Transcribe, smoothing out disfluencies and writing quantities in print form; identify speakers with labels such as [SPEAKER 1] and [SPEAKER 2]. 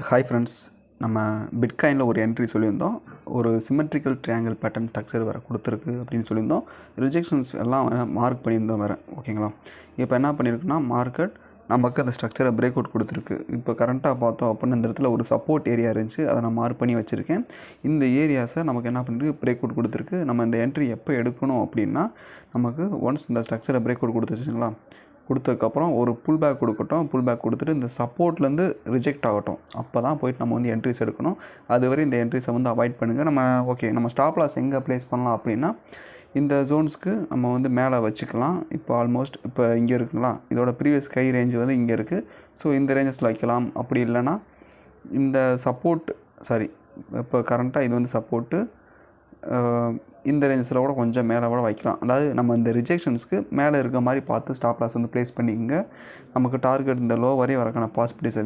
[SPEAKER 1] Hi friends, நம்ம பிட்காயினில் ஒரு entry சொல்லியிருந்தோம். ஒரு சிமெட்ரிக்கல் ட்ரையாங்கிள் பேட்டர்ன் ஸ்ட்ரக்சர் வேறு கொடுத்துருக்கு அப்படின்னு சொல்லியிருந்தோம். ரிஜெக்ஷன்ஸ் எல்லாம் மார்க் பண்ணியிருந்தோம் வேறு. ஓகேங்களா? இப்போ என்ன பண்ணியிருக்குன்னா, மார்க்கெட் நமக்கு அந்த ஸ்ட்ரக்சரை பிரேக் அவுட் கொடுத்துருக்கு. இப்போ கரண்ட்டாக பார்த்தோம் அப்படின்னு இந்த இடத்துல ஒரு சப்போர்ட் ஏரியா இருந்துச்சு. அதை நான் மார்க் பண்ணி வச்சுருக்கேன். இந்த ஏரியாஸை நமக்கு என்ன பண்ணிருக்கு, பிரேக் அவுட் கொடுத்துருக்கு. நம்ம இந்த என்ட்ரி எப்போ எடுக்கணும் அப்படின்னா, நமக்கு ஒன்ஸ் இந்த ஸ்ட்ரக்சரை பிரேக் அவுட் கொடுத்துருச்சுங்களா, கொடுத்ததுக்கப்புறம் ஒரு புல் பேக் கொடுக்கட்டும். புல் பேக் கொடுத்துட்டு இந்த சப்போர்ட்லேருந்து ரிஜெக்ட் ஆகட்டும். அப்போ தான் போய்ட்டு நம்ம வந்து என்ட்ரிஸ் எடுக்கணும். அதுவரை இந்த என்ட்ரிஸை வந்து அவாய்ட் பண்ணுங்கள். நம்ம ஸ்டாப் லாஸ் எங்கே ப்ளேஸ் பண்ணலாம் அப்படின்னா, இந்த ஜோன்ஸ்க்கு நம்ம வந்து மேலே வச்சுக்கலாம். இப்போ ஆல்மோஸ்ட் இப்போ இங்கே இருக்குங்களா, இதோட ப்ரீவியஸ் கை ரேஞ்ச் வந்து இங்கே இருக்குது. ஸோ இந்த ரேஞ்சஸில் வைக்கலாம். அப்படி இல்லைன்னா இந்த சப்போர்ட் இப்போ கரண்ட்டாக இது வந்து சப்போர்ட்டு, இந்த ரேஞ்சஸில் கூட கொஞ்சம் மேலே கூட வைக்கலாம். அதாவது நம்ம இந்த ரிஜெக்ஷன்ஸ்க்கு மேலே இருக்க மாதிரி பார்த்து ஸ்டாப் லாஸ் வந்து ப்ளேஸ் பண்ணிக்கோங்க. நமக்கு டார்கெட் இந்த லோ வரையும் வரக்கான பாசிபிலிட்டிஸ்